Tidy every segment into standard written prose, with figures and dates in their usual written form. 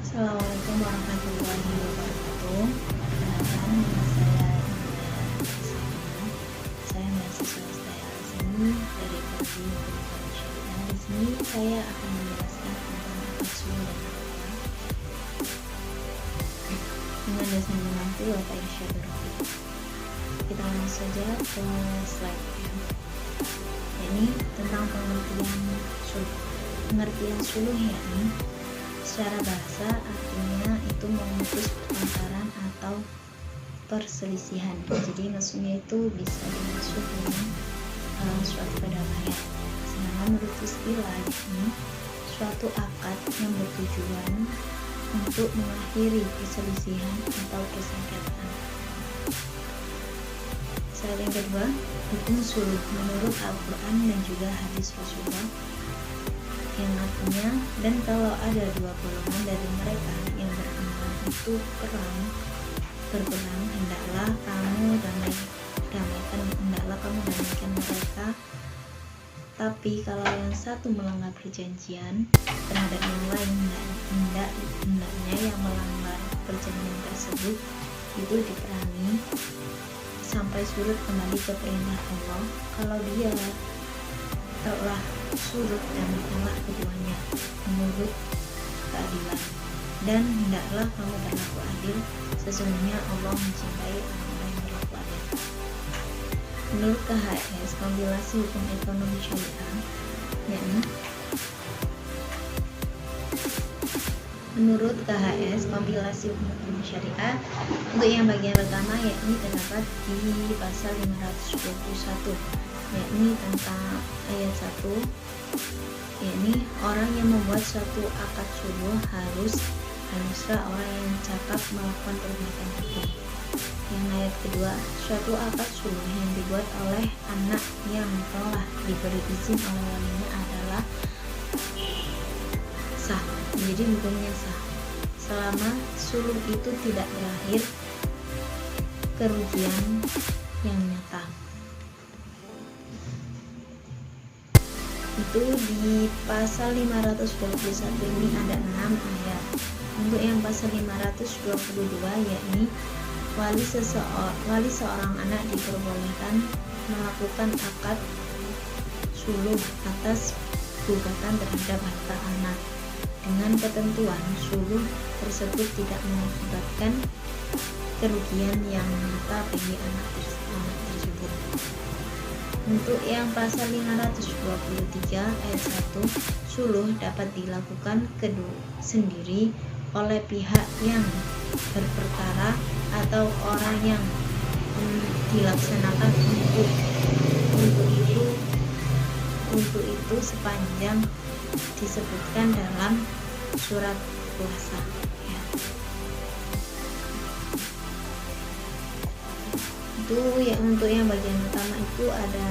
Assalamualaikum warahmatullahi wabarakatuh. Perkenalkan, nama saya Indra Ismina. Saya mahasiswa STM di sini dari Prodi Pendidikan Syariah. Di sini saya akan menjelaskan tentang usul dan nakal dengan dasar menantu Bapak Irsyad Rafi. Kita langsung saja ke slide ya. Ini tentang pengertian suluh yakni secara bahasa artinya itu memutus pertengkaran atau perselisihan. Jadi maksudnya itu bisa dimaksud dengan suatu perdamaian. Sedangkan menurut istilah ini suatu akad yang bertujuan untuk mengakhiri perselisihan atau persengketaan. Slide yang kedua, hukum suluh menurut Al-Quran dan juga hadis Rasulullah, yang artinya, dan kalau ada dua golongan dari mereka yang beriman itu berperang, hendaklah kamu damaikan mereka. Tapi kalau yang satu melanggar perjanjian terhadap yang lain, hendaknya yang melanggar perjanjian tersebut itu diperangi sampai surut kembali ke perintah Allah. Kalau dia telah surut, damaikanlah keduanya menurut keadilan, dan hendaklah kamu berlaku adil, sesungguhnya Allah mencintai orang-orang yang berlaku adil. Menurut KHS, kompilasi hukum ekonomi syariah, yakni menurut KHS kompilasi hukum syariah untuk yang bagian pertama yakni terdapat di pasal 521, yakni tentang ayat 1, yakni orang yang membuat suatu akad suluh haruslah orang yang cakap melakukan perbuatan hukum. Yang ayat kedua, suatu akad suluh yang dibuat oleh anak yang telah diberi izin oleh walinya adalah sah, jadi hukumnya sah selama suluh itu tidak berakhir kerugian yang nyata. Itu di pasal 521 ini ada 6 ayat. Untuk yang pasal 522 yakni wali seorang anak diperbolehkan melakukan akad suluh atas gugatan terhadap harta anak dengan ketentuan suluh tersebut tidak mengakibatkan kerugian yang nyata bagi anak tersebut. Untuk yang pasal 523 ayat 1, suluh dapat dilakukan sendiri oleh pihak yang berperkara atau orang yang dilaksanakan untuk itu sepanjang disebutkan dalam surat kuasa ya. Itu ya, untuk yang bagian pertama itu ada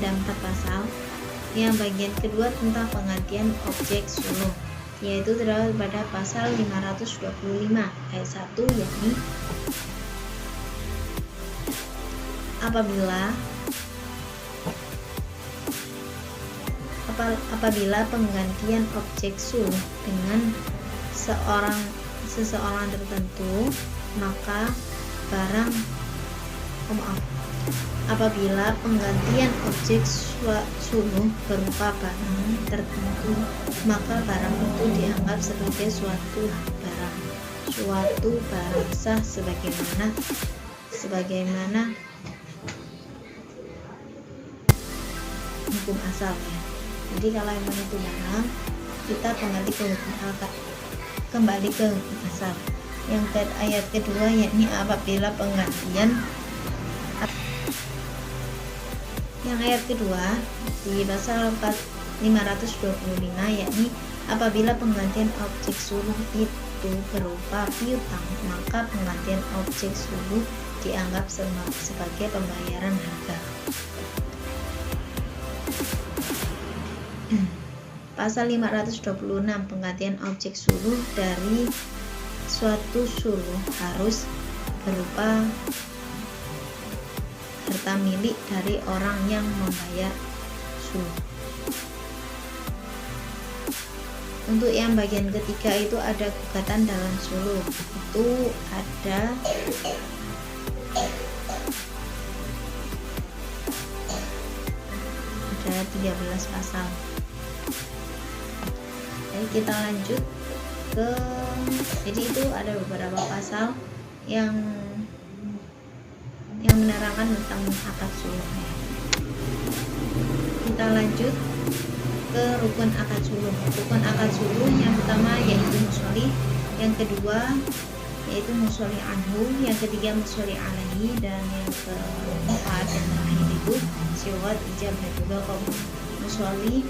empat pasal. Yang bagian kedua tentang penggantian objek suluh, yaitu terdapat pada pasal 525 ayat 1, yakni apabila penggantian objek suluh dengan seseorang tertentu, maka apabila penggantian objek suluh berupa barang tertentu, maka barang itu dianggap sebagai suatu barang sah sebagaimana hukum asal ya. Jadi kalau memang itu barang, kita kembali ke hukum asal. Yang ayat kedua yakni apabila penggantian, yang ayat kedua di pasal 525 yakni apabila penggantian objek suluh itu berupa piutang, maka penggantian objek suluh dianggap sebagai pembayaran harga. Pasal 526, penggantian objek suluh dari suatu suluh harus berupa harta milik dari orang yang membayar suluh. Untuk yang bagian ketiga itu ada gugatan dalam sulh. Itu ada 13 pasal. Jadi kita lanjut ke, jadi itu ada beberapa pasal yang menerangkan tentang akad sulh. Kita lanjut ke rukun akad sulh. Rukun akad sulh yang pertama yaitu musholli, yang kedua yaitu musholli anhu, yang ketiga musholli alaihi, dan yang keempat dan terakhir itu syighah ijab dan juga qabul. Musholli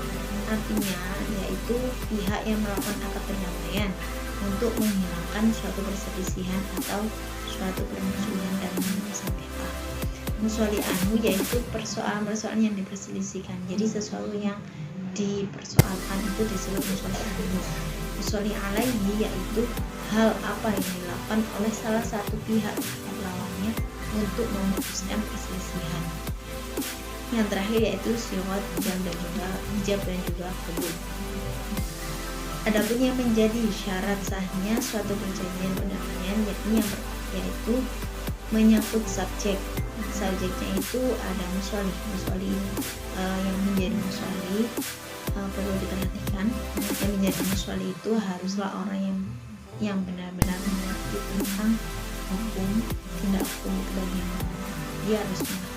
artinya yaitu pihak yang melakukan akad perdamaian untuk menghilangkan suatu perselisihan atau suatu permusuhan dalam sengketa. Musholli anhu yaitu persoalan-persoalan yang diperselisihkan, jadi sesuatu yang dipersoalkan itu disebut musholli anhu. Musholli alaihi yaitu hal apa yang dilakukan oleh salah satu pihak terhadap lawannya untuk memutuskan perselisihan. Yang terakhir yaitu syighah ijab dan juga qabul. Adapun yang menjadi syarat sahnya suatu perjanjian perdamaian yaitu menyangkut subjek. Subjeknya itu ada musholli. Musholli yang menjadi musholli perlu diperhatikan. Yang menjadi musholli itu haruslah orang yang benar-benar mengerti tentang hukum, tindak hukum itu bagaimana. Dia harus mengerti.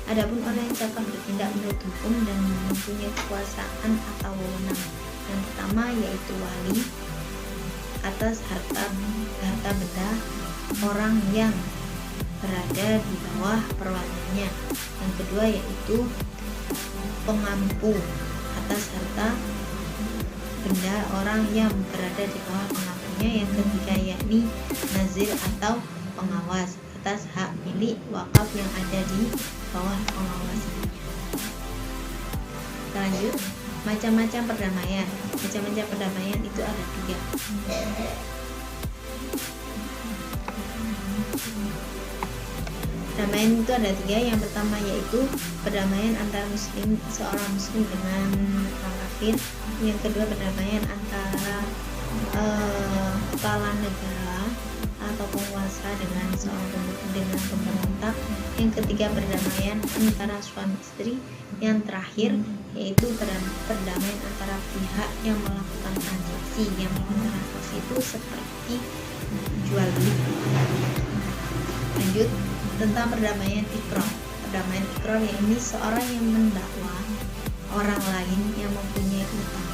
Adapun orang yang dapat bertindak menurut hukum dan mempunyai kekuasaan atau wewenang, yang pertama yaitu wali atas harta benda orang yang berada di bawah perwaliannya. Yang kedua yaitu pengampu atas harta benda orang yang berada di bawah pengampunya. Yang ketiga yakni nazir atau pengawas atas hak milik wakaf yang ada di bawah pengawasannya. Kita lanjut, macam-macam perdamaian. Macam-macam perdamaian itu ada 3. Perdamaian itu ada 3. Yang pertama yaitu perdamaian antara seorang muslim dengan orang kafir. Yang kedua perdamaian antara kepala negara atau penguasa dengan pemberontak. Yang ketiga perdamaian antara suami istri. Yang terakhir yaitu perdamaian antara pihak yang melakukan transaksi. Yang melakukan transaksi itu seperti jual beli. Lanjut tentang perdamaian iqrar. Perdamaian iqrar ini seorang yang mendakwa orang lain yang mempunyai utang,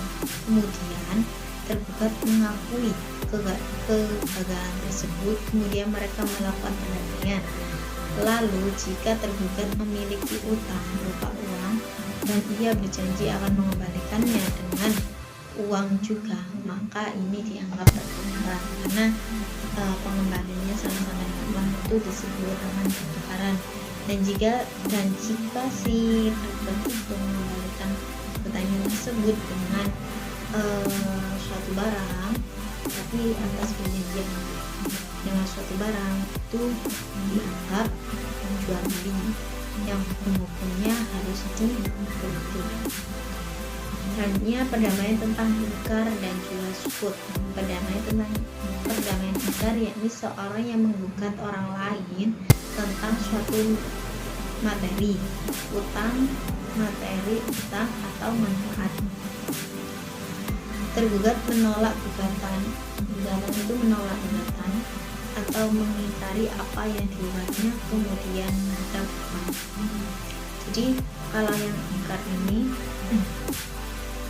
kemudian tergugat mengakui kegagalan tersebut, kemudian mereka melakukan perdamaian. Lalu jika tergugat memiliki utang berupa uang dan ia berjanji akan mengembalikannya dengan uang juga, maka ini dianggap pertukaran karena pengembaliannya sama-sama dengan uang itu disebut dengan pertukaran. Dan jika si tergugat itu mengembalikan pertanyaan tersebut dengan suatu barang, tapi atas perjanjian dengan suatu barang, itu dianggap jual beli yang hukumnya harus diikuti. Selanjutnya perdamaian tentang ingkar dan juga sukut. Perdamaian tentang perdamaian ingkar yakni seorang yang menggugat orang lain tentang suatu materi, utang, atau manfaat. Tergugat menolak gugatan itu menolak gugatan atau mengingkari apa yang digugatnya, kemudian menghadap hukuman. Jadi kalau yang ingkar ini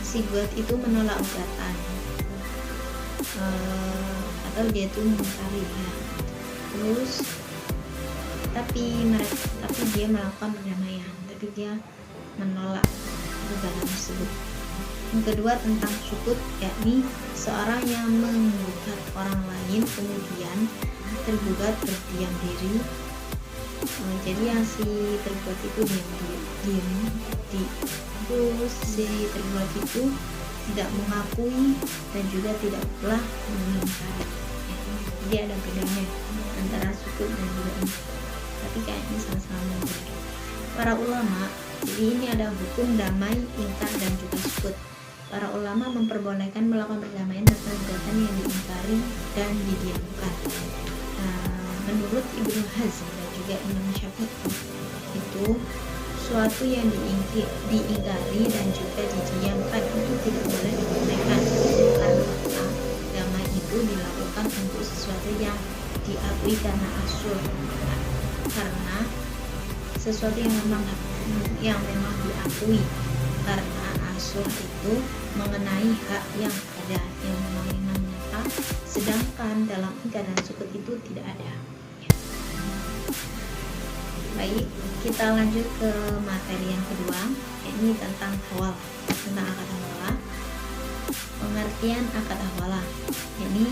si gugat itu menolak gugatan atau dia itu mengingkari ya. Terus tapi dia melakukan perdamaian, tapi dia menolak gugatan tersebut. Yang kedua tentang sukut, yakni seorang yang menggugat orang lain kemudian tergugat berdiam diri. Jadi yang si tergugat itu terus si tergugat itu tidak mengakui dan juga tidak pula mengingkari. Jadi ada bedanya antara sukut dan juga ingkar, tapi kayaknya sama-sama berbeda. Para ulama, jadi ini ada hukum damai, ingkar dan juga sukut. Para ulama memperbolehkan melakukan perdamaian tentang gugatan yang diingkari dan didiamkan. Menurut Ibnu Hazm dan juga Imam Syafi'i, itu suatu yang diingkari dan juga didiamkan itu tidak boleh dibolehkan, karena damai itu dilakukan untuk sesuatu yang diakui karena asyur, karena sesuatu yang memang diakui karena asyur itu mengenai hak yang ada yang memang nyata, sedangkan dalam ingkar dan sukut itu tidak ada. Baik, kita lanjut ke materi yang kedua, ini tentang hawala, tentang akad hawala. Pengertian akad hawala, ini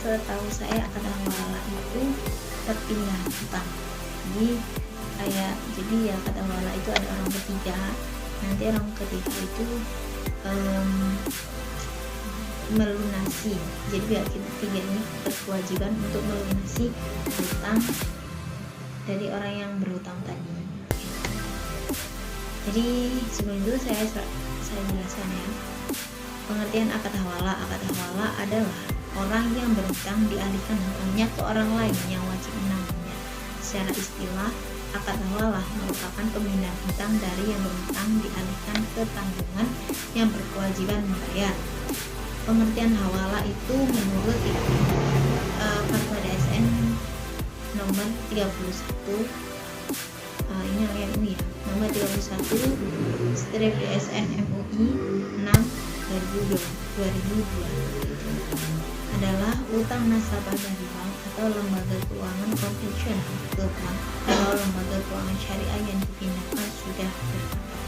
setahu saya akad hawala itu perpindah utang. Jadi ya akad hawala itu ada orang ketiga, nanti orang ketiga itu melunasi. Jadi pihak ketiga ini berkewajiban untuk melunasi utang dari orang yang berutang tadi. Jadi sebelum itu saya jelaskan ya. Pengertian akad hawala. Akad hawala adalah orang yang berutang dialihkan hutangnya ke orang lain yang wajib menanggungnya. Secara istilah, akad hawala merupakan pemindahan hutang dari yang berutang dialihkan ke tanggungan yang berkewajiban membayar. Pengertian hawala itu menurut Fatwa DSN nomor 31, ini yang MUI ya, nomor 31 strip DSN MUI 6 2002 adalah utang nasabah dari bank atau lembaga keuangan konvensional ke bank atau lembaga keuangan syariah yang dipindahkan sudah bertambah.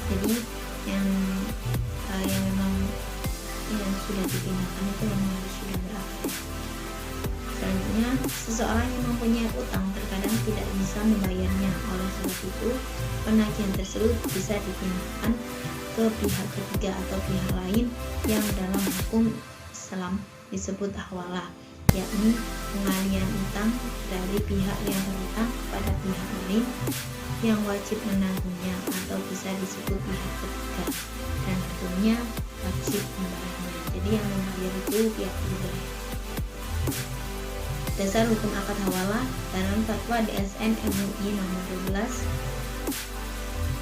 Jadi yang memang yang sudah dipindahkan itu memang sudah berakhir. Selanjutnya, seseorang yang mempunyai utang terkadang tidak bisa membayarnya. Oleh sebab itu, penagihan tersebut bisa dipindahkan ke pihak ketiga atau pihak lain yang dalam hukum Islam disebut hawala, yakni pengalihan utang dari pihak yang berutang kepada pihak lain yang wajib menanggungnya, atau bisa disebut pihak ketiga dan tentunya wajib membayarnya. Jadi yang membayar itu pihak ketiga. Dasar hukum akad hawala dalam Fatwa DSN MUI nomor 12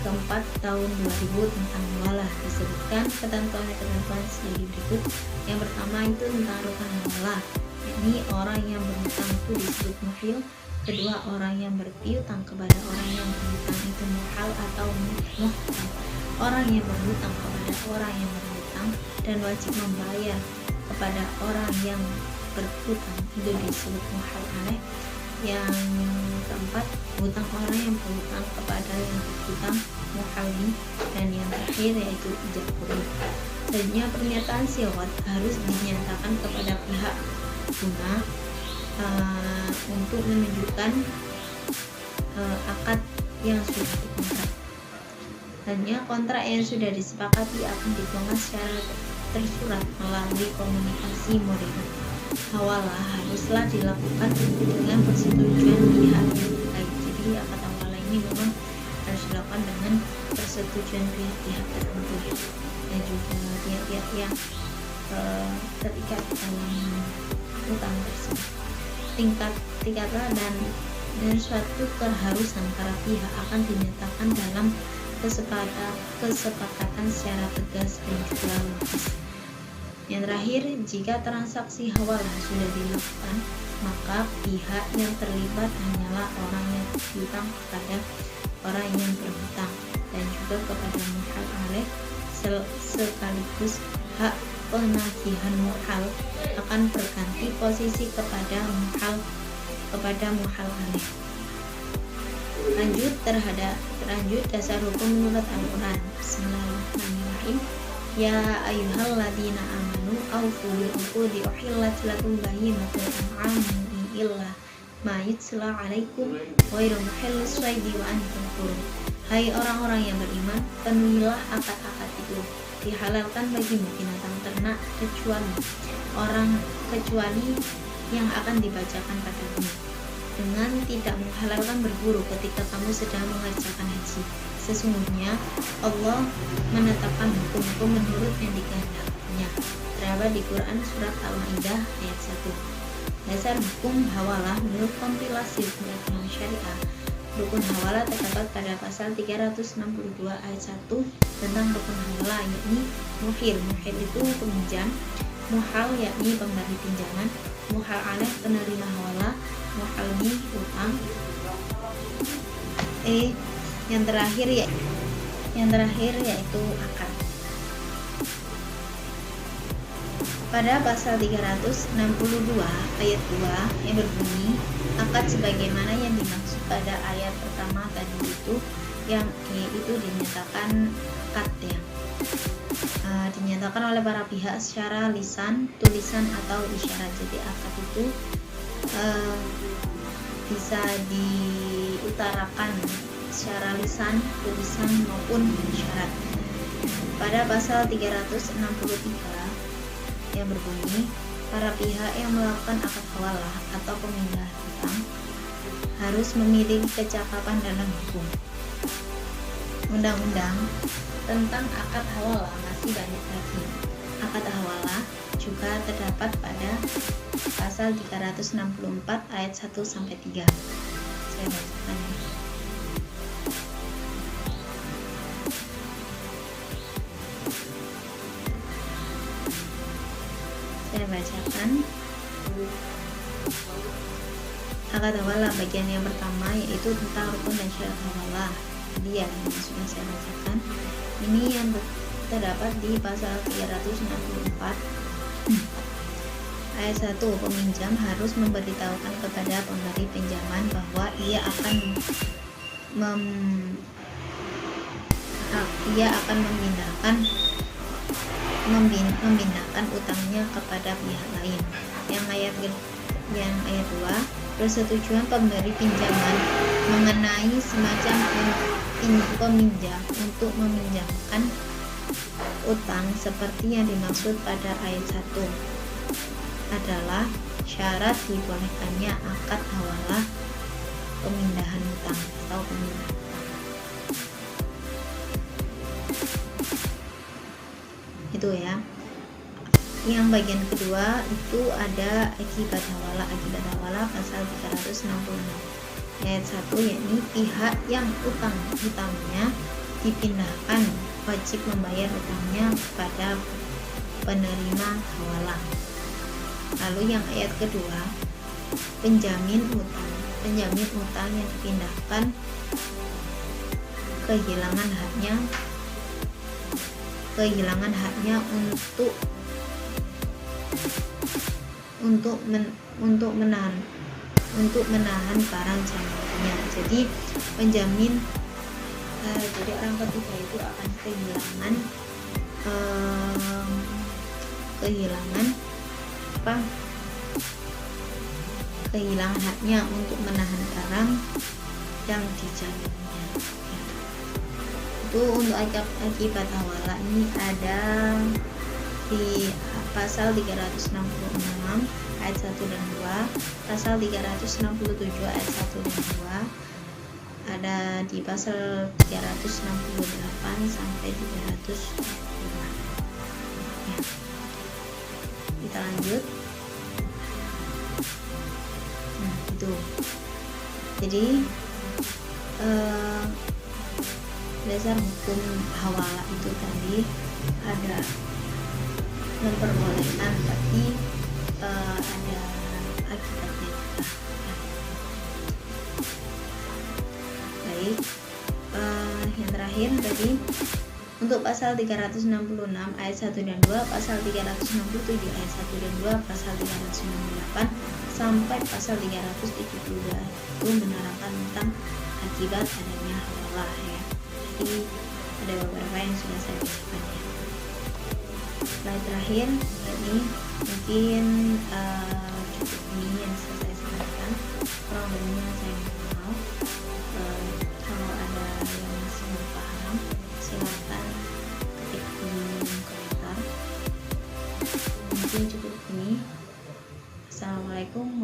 keempat tahun 2000 tentang hawala disebutkan ketentuan sebagai berikut. Yang pertama itu tentang rukun hawala, yakni orang yang berhutang itu disebut muhil. Kedua, orang yang berpiutang kepada orang yang berhutang itu muhal atau muhtal. Orang yang berhutang kepada orang yang berhutang dan wajib membayar kepada orang yang berhutang itu disebut muhal alaih. Yang keempat, hutang orang yang berhutang kepada yang berhutang muhalli. Dan yang terakhir yaitu ijab qabul. Selanjutnya, pernyataan siwat harus dinyatakan kepada pihak guna untuk menunjukkan akad yang sudah dikontrak. Selanjutnya, kontrak yang sudah disepakati akan dituangkan secara tersurat melalui komunikasi modern. Hawala haruslah dilakukan dengan persetujuan pihak yang terkait. Jadi akad hawala ini memang harus dilakukan dengan persetujuan pihak-pihak tertentu dan juga pihak-pihak yang terikat dalam utang tersebut. Tingkatlah dan suatu keharusan para pihak akan dinyatakan dalam kesepakatan secara tegas dan juga logis. Yang terakhir, jika transaksi hawala sudah dilakukan, maka pihak yang terlibat hanyalah orang yang berhutang kepada orang yang berhutang dan juga kepada muhal alaih, sekaligus hak penagihan muhal akan berganti posisi kepada muhal alaih. Lanjut dasar hukum menurut Al-Quran. Bismillahirrahmanirrahim. Ya ayyuhalladzina amanu awfu bil uqudi uhillat lakum bahimatul an'ami illa ma yutla 'alaikum ghairu muhillis shaidi wa antum hurum. Hai orang-orang yang beriman, penuhilah akad-akad itu. Dihalalkan bagimu binatang ternak kecuali yang akan dibacakan padamu, dengan tidak menghalalkan berburu ketika kamu sedang mengerjakan haji, Sesungguhnya Allah menetapkan hukum-hukum menurut yang dikehendakinya. Terdapat di Quran surat Al-Maidah ayat 1. Dasar hukum hawalah menurut kompilasi hukum syariah. Rukun hawalah terdapat pada pasal 362 ayat 1 tentang rukun hawalah, yakni muhil. Muhil itu peminjam, muhal yakni pemberi pinjaman, muhal alaih penerima hawalah, muhal bi utang. Yang terakhir yaitu akad. Pada pasal 362 ayat 2 yang berbunyi, akad sebagaimana yang dimaksud pada ayat pertama tadi itu, yang itu dinyatakan akad ya. Dinyatakan oleh para pihak secara lisan, tulisan atau isyarat. Jadi akad itu bisa diutarakan secara lisan, tulisan maupun isyarat. Pada pasal 363 yang berbunyi, para pihak yang melakukan akad hawalah atau pemindahan hutang harus memiliki kecakapan dalam hukum. Undang-undang tentang akad hawalah masih banyak lagi. Akad hawalah juga terdapat pada pasal 364 ayat 1 sampai 3. Saya bacakan ya. Saya bacakan. Akad hawalah bagian yang pertama yaitu tentang rukun dan syarat hawalah. Jadi yang sudah saya bacakan. Ini yang terdapat di pasal 364 ayat 1. Peminjam harus memberitahukan kepada pemberi pinjaman bahwa ia akan memindahkan utangnya kepada pihak lain. Yang ayat 2, persetujuan pemberi pinjaman mengenai semacam peminjam untuk meminjamkan utang seperti yang dimaksud pada ayat 1 adalah syarat dibolehkannya akad hawalah pemindahan utang atau pemindahan utang. Itu ya. Yang bagian kedua itu ada akibat hawalah. Akibat hawalah pasal 366 ayat 1, yakni pihak yang utangnya dipindahkan wajib membayar utangnya kepada penerima hawalah. Lalu yang ayat kedua, penjamin utang yang dipindahkan kehilangan haknya untuk menahan barang jaminan. Jadi penjamin, jadi orang ketiga itu akan kehilangan haknya untuk menahan barang yang dijaminnya. Itu untuk akibat hawalah ini ada di pasal 366 ayat 1 dan 2, pasal 367 ayat 1 dan 2, ada di pasal 368 sampai 302. Ya. Kita lanjut. Nah, itu. Jadi dasar hukum hawalah itu tadi ada memperbolehkan, tapi ada akibatnya juga. Baik, yang terakhir tadi untuk pasal 366 ayat 1 dan 2, pasal 367 ayat 1 dan 2, pasal 398 sampai pasal 372 itu menerangkan tentang akibat adanya hawalah ya. Jadi ada beberapa yang sudah saya bacakan ya. Slide terakhir ini mungkin cukup ini yang saya sampaikan. Kurang lebihnya saya mohon maaf. Kalau ada yang masih belum paham, silakan ketik di komentar. Mungkin cukup ini. Assalamualaikum